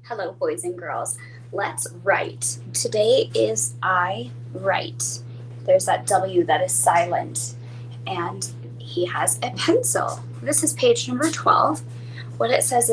Hello, boys and girls. Let's write. Today is I write. There's that W that is silent, and he has a pencil. This is page number 12. What it says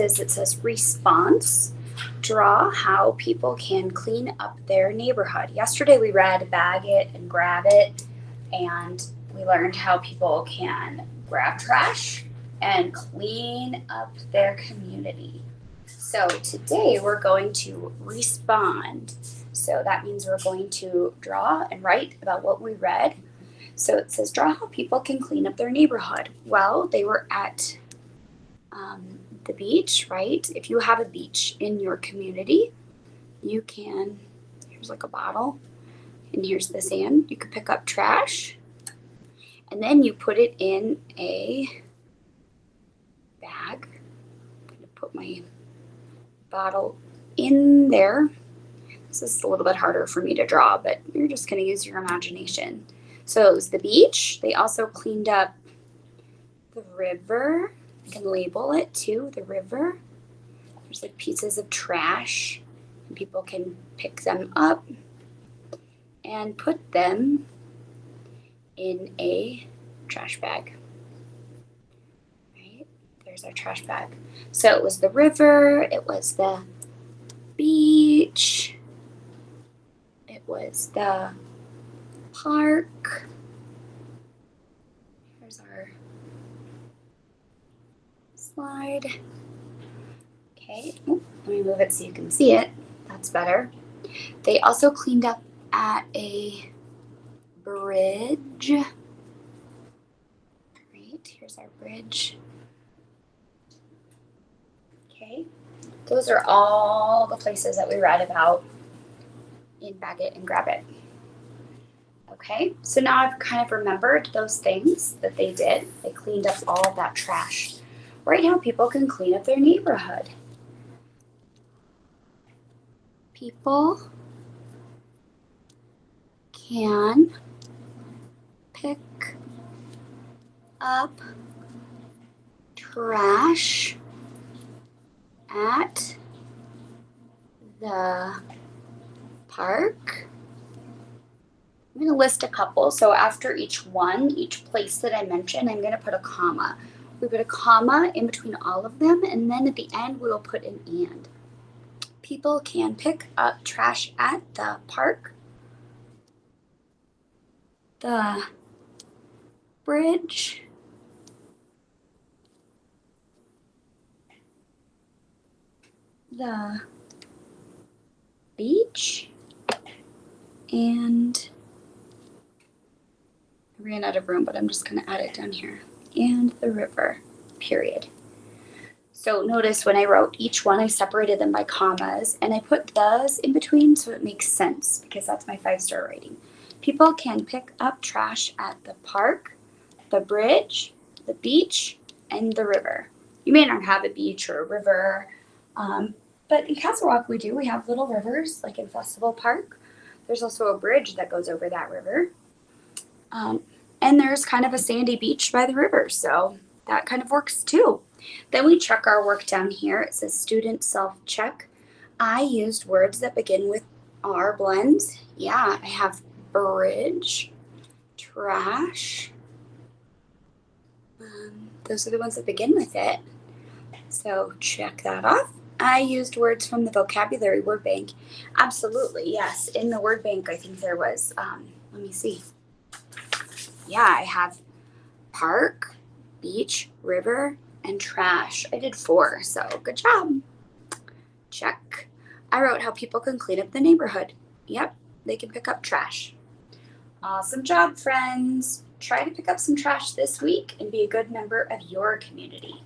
response. Draw how people can clean up their neighborhood. Yesterday we read bag it and grab it, and we learned how people can grab trash and clean up their community. So today we're going to respond. So that means we're going to draw and write about what we read. So it says, draw how people can clean up their neighborhood. Well, they were at the beach, right? If you have a beach in your community, you can, here's like a bottle, and here's the sand. You could pick up trash, and then you put it in a bag. I'm going to put my bottle in there. This is a little bit harder for me to draw, but you're just going to use your imagination. So it was the beach. They also cleaned up the river. You can label it too, the river. There's like pieces of trash, and people can pick them up and put them in a trash bag. Right? There's our trash bag. So it was the river, it was the beach, it was the park. Here's our slide. Okay, let me move it so you can see it. That's better. They also cleaned up at a bridge. Right, here's our bridge. Okay, those are all the places that we read about in Bag It and Grab It. Okay, so now I've kind of remembered those things that they did. They cleaned up all of that trash. Right now, people can clean up their neighborhood. People can pick up trash at the park. I'm going to list a couple. So after each place that I mentioned, I'm going to put a comma. We put a comma in between all of them, and then at the end we'll put an and. People can pick up trash at the park, the bridge, the beach, and I ran out of room, but I'm just going to add it down here, and the river, period. So notice when I wrote each one, I separated them by commas, and I put those in between so it makes sense, because that's my 5-star rating. People can pick up trash at the park, the bridge, the beach, and the river. You may not have a beach or a river, but in Castle Rock we do. We have little rivers, like in Festival Park. There's also a bridge that goes over that river. And there's kind of a sandy beach by the river, so that kind of works too. Then we check our work down here. It says student self-check. I used words that begin with R blends. Yeah, I have bridge, trash. Those are the ones that begin with it. So check that off. I used words from the vocabulary word bank. Absolutely, yes. In the word bank, I think there was, let me see. Yeah, I have park, beach, river, and trash. I did 4, so good job. Check. I wrote how people can clean up the neighborhood. Yep, they can pick up trash. Awesome job, friends. Try to pick up some trash this week and be a good member of your community.